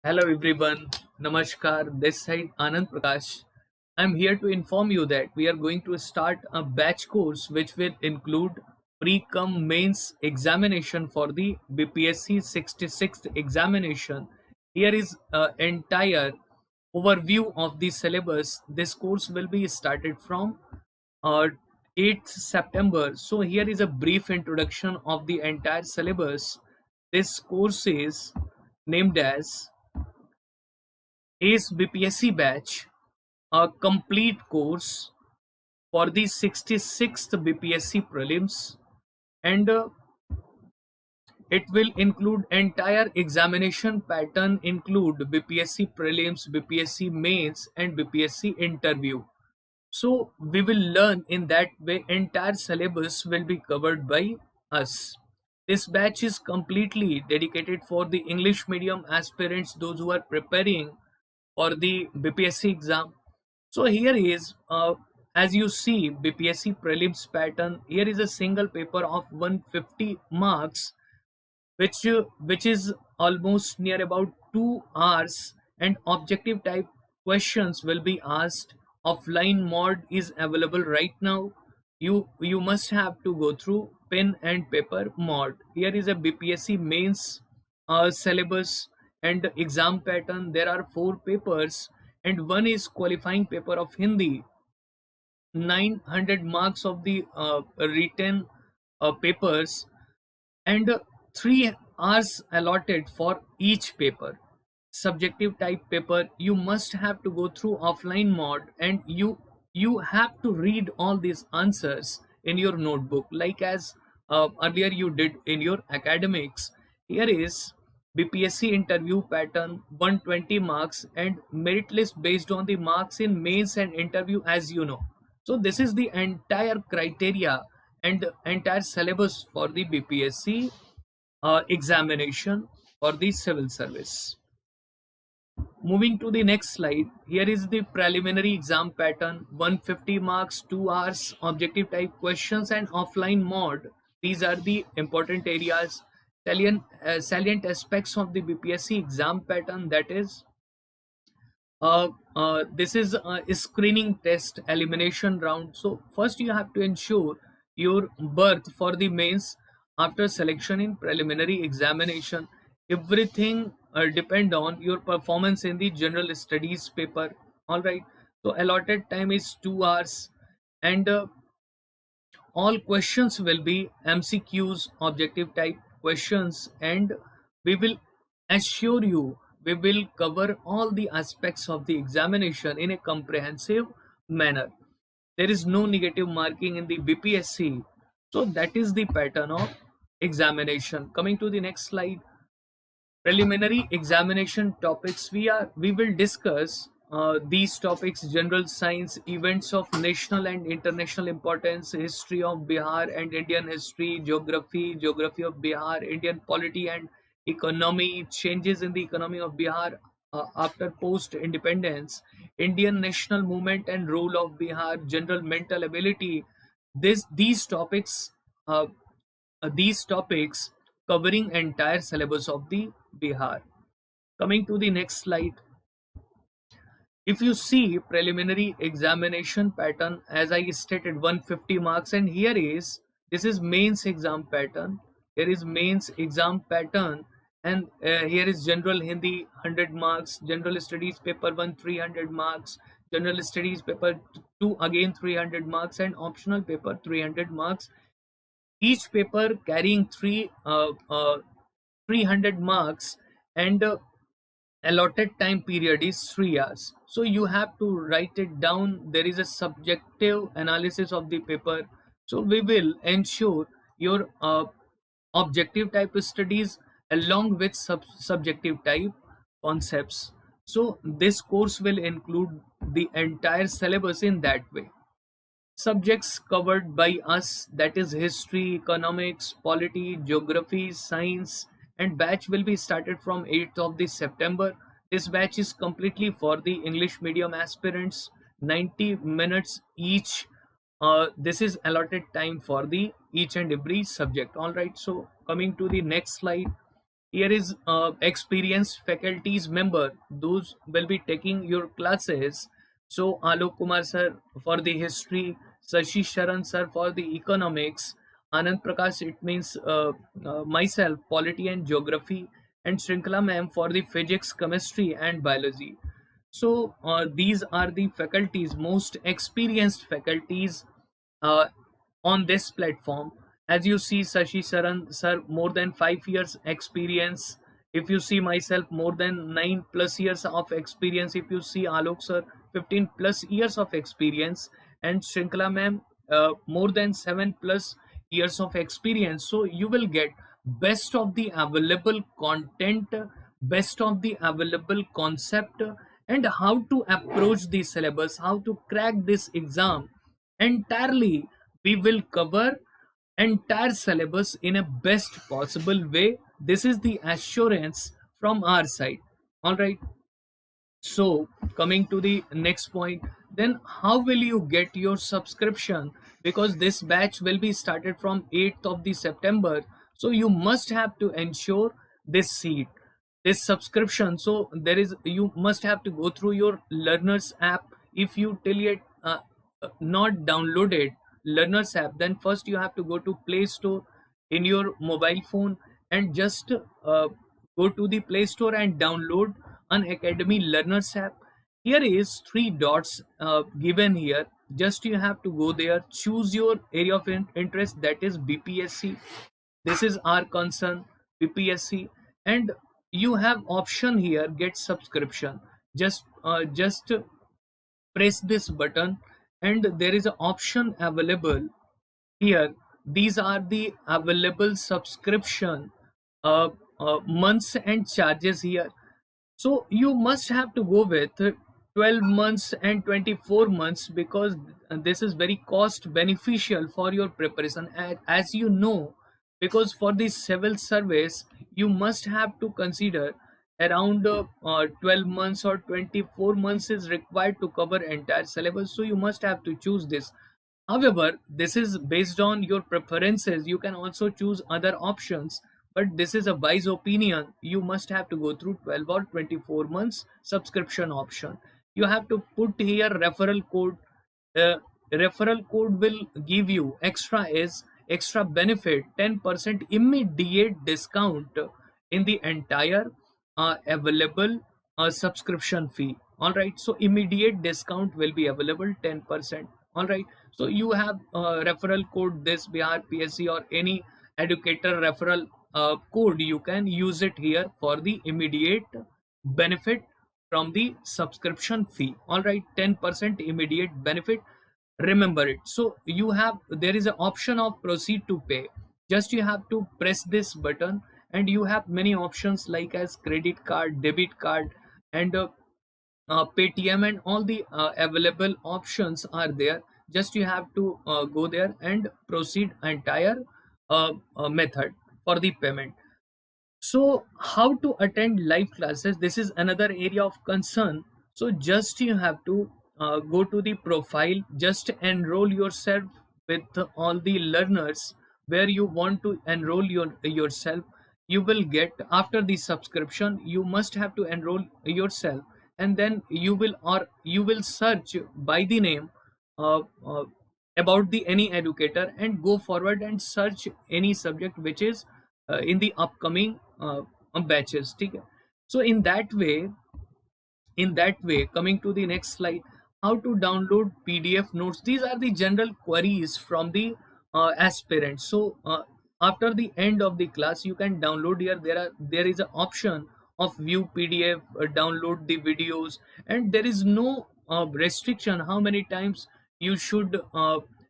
Hello everyone, Namaskar. This side Anand Prakash. I'm here to inform you that we are going to start a batch course which will include pre-cum mains examination for the BPSC 66th examination. Here is an entire overview of the syllabus. This course will be started from uh, 8th September. So here is a brief introduction of the entire syllabus. This course is named as ACE BPSC batch, a complete course for the 66th BPSC prelims, and it will include entire examination pattern, include BPSC prelims, BPSC mains, and BPSC interview. So we will learn in that way. Entire syllabus will be covered by us. This batch is completely dedicated for the English medium aspirants, those who are preparing for the BPSC exam. So here is, as you see, BPSC prelims pattern. Here is a single paper of 150 marks, which is almost near about 2 hours, and objective type questions will be asked. Offline mod is available right now. You must have to go through pen and paper mod. Here is a BPSC mains syllabus and exam pattern. There are 4 papers, and one is qualifying paper of Hindi. 900 marks of the written papers, and 3 hours allotted for each paper. Subjective type paper, you must have to go through offline mod, and you have to read all these answers in your notebook, like as earlier you did in your academics. Here is BPSC interview pattern, 120 marks, and merit list based on the marks in mains and interview, as you know. So this is the entire criteria and entire syllabus for the BPSC examination for the civil service. Moving to the next slide, here is the preliminary exam pattern, 150 marks, 2 hours, objective type questions, and offline mod. These are the important areas. Salient aspects of the BPSC exam pattern, that is, this is a screening test elimination round. So first you have to ensure your berth for the mains. After selection in preliminary examination, everything depend on your performance in the general studies paper. All right, so allotted time is 2 hours, and all questions will be MCQs, objective type questions, and we will assure you we will cover all the aspects of the examination in a comprehensive manner. There is no negative marking in the BPSC. So that is the pattern of examination. Coming to the next slide, preliminary examination topics. We will discuss these topics: general science, events of national and international importance, history of Bihar and Indian history, geography of Bihar, Indian polity and economy, changes in the economy of Bihar after post independence, Indian national movement and role of Bihar, general mental ability. Uh, these topics covering entire syllabus of the Bihar. Coming to the next slide, if you see preliminary examination pattern, as I stated, 150 marks, and here is, this is mains exam pattern. Here is mains exam pattern, and here is general Hindi 100 marks, general studies paper 1 300 marks, general studies paper 2 again 300 marks, and optional paper 300 marks. Each paper carrying 300 marks, and allotted time period is 3 hours. So you have to write it down. There is a subjective analysis of the paper. So we will ensure your objective type studies along with subjective type concepts. So this course will include the entire syllabus in that way. Subjects covered by us, that is history, economics, polity, geography, science, and batch will be started from 8th of this September. This batch is completely for the English medium aspirants, 90 minutes each. This is allotted time for the each and every subject. All right, so coming to the next slide, Here is experienced faculties member. Those will be taking your classes. So Alok Kumar sir for the history, Sashi Sharan sir for the economics, Anand Prakash, it means myself, polity and geography, and Shrinkala ma'am for the physics, chemistry, and biology. So these are the faculties, most experienced faculties uh, on this platform. As you see, Sashi Saran sir, more than 5 years experience. If you see myself, more than 9+ years of experience. If you see Alok sir, 15+ years of experience, and Shrinkala ma'am, more than 7+ years of experience. So you will get best of the available content, best of the available concept, and how to approach the syllabus, how to crack this exam entirely. We will cover entire syllabus in a best possible way. This is the assurance from our side. All right. So, coming to the next point, then how will you get your subscription? Because this batch will be started from 8th of the September. So you must have to ensure this seat, this subscription. So there is, you must have to go through your learners app. If you till yet not downloaded learners app, then first you have to go to Play Store in your mobile phone, and just go to the Play Store and download an Academy Learners app. Here is three dots given here. Just you have to go there, choose your area of interest, that is BPSC. This is our concern, BPSC, and you have option here, get subscription. Just press this button, and there is an option available here. These are the available subscription uh, months and charges here. So you must have to go with 12 months and 24 months, because this is very cost beneficial for your preparation. As you know, because for the civil service, you must have to consider around 12 months or 24 months is required to cover entire syllabus. So you must have to choose this. However, this is based on your preferences. You can also choose other options, but this is a wise opinion. You must have to go through 12 or 24 months subscription option. You have to put here referral code. uh, Referral code will give you extra benefit, 10% immediate discount in the entire available subscription fee. All right, so immediate discount will be available, 10%. All right, so you have referral code this Bihar PSC or any educator referral code. You can use it here for the immediate benefit from the subscription fee. All right, 10% immediate benefit. Remember it. So you have, there is an option of proceed to pay. Just you have to press this button, and you have many options like as credit card, debit card, and Paytm, and all the available options are there. Just you have to go there and proceed entire method for the payment. So, how to attend live classes? This is another area of concern. So, just you have to go to the profile, just enroll yourself with all the learners where you want to enroll yourself. You will get, after the subscription, you must have to enroll yourself, and then you will search by the name uh, uh, about the any educator, and go forward and search any subject which is in the upcoming batches. ठीक है? So in that way, coming to the next slide, how to download PDF notes. These are the general queries from the aspirants. So after the end of the class, you can download here. There is an option of view PDF, download the videos, and there is no restriction how many times you should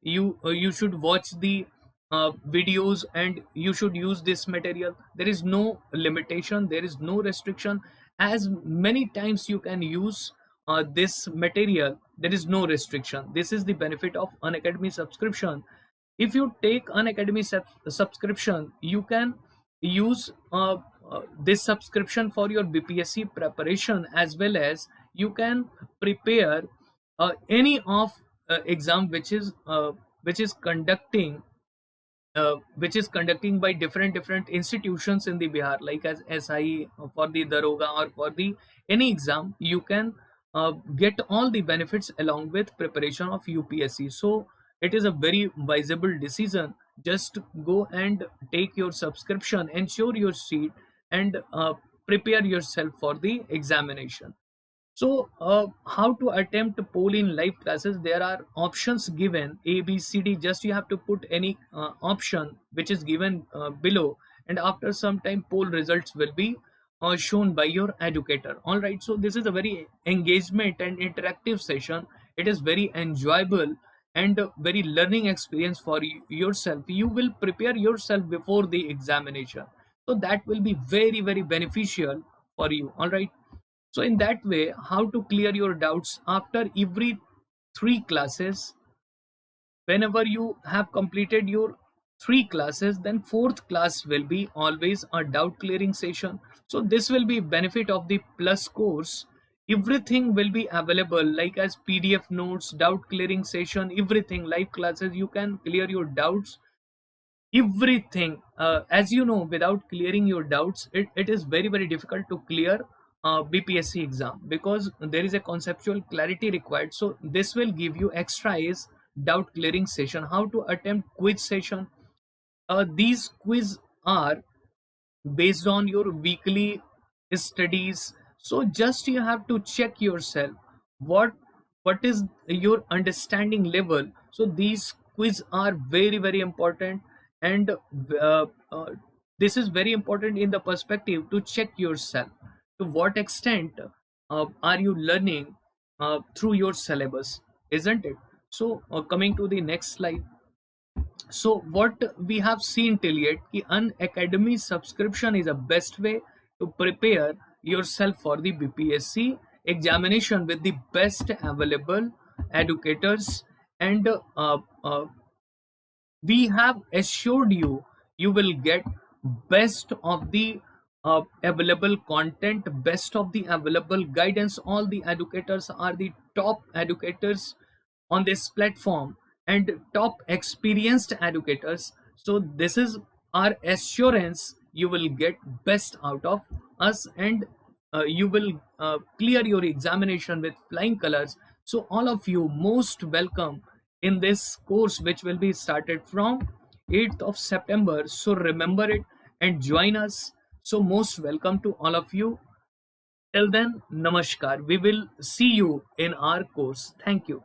you should watch the videos, and you should use this material. There is no limitation, there is no restriction. As many times you can use this material, there is no restriction. This is the benefit of an academy subscription. If you take an academy subscription, you can use this subscription for your BPSC preparation, as well as you can prepare any of exam which is conducting which is conducting by different institutions in the Bihar, like as SI for the Daroga or for the any exam, you can get all the benefits along with preparation of UPSC. So it is a very visible decision. Just go and take your subscription, ensure your seat, and prepare yourself for the examination. So, how to attempt poll in live classes? There are options given A, B, C, D. Just you have to put any option which is given below, and after some time, poll results will be shown by your educator. All right. So this is a very engagement and interactive session. It is very enjoyable and very learning experience for yourself. You will prepare yourself before the examination, so that will be very beneficial for you. All right. So in that way, how to clear your doubts after every three classes, whenever you have completed your three classes, then fourth class will be always a doubt clearing session. So this will be benefit of the plus course. Everything will be available like as PDF notes, doubt clearing session, everything live classes. You can clear your doubts, everything. As you know, without clearing your doubts, it is very difficult to clear BPSC exam, because there is a conceptual clarity required. So this will give you extra is doubt clearing session. How to attempt quiz session? These quiz are based on your weekly studies. So just you have to check yourself what what is your understanding level. So these quiz are very important, and this is very important in the perspective to check yourself to what extent are you learning through your syllabus, isn't it? So coming to the next slide. So what we have seen till yet, ki an academy subscription is the best way to prepare yourself for the BPSC examination with the best available educators, and we have assured you you will get best of the available content, best of the available guidance. All the educators are the top educators on this platform, and top experienced educators. So this is our assurance you will get best out of us, and you will clear your examination with flying colors. So all of you most welcome in this course, which will be started from 8th of September. So remember it and join us. So most welcome to all of you. Till then, namaskar. We will see you in our course. Thank you.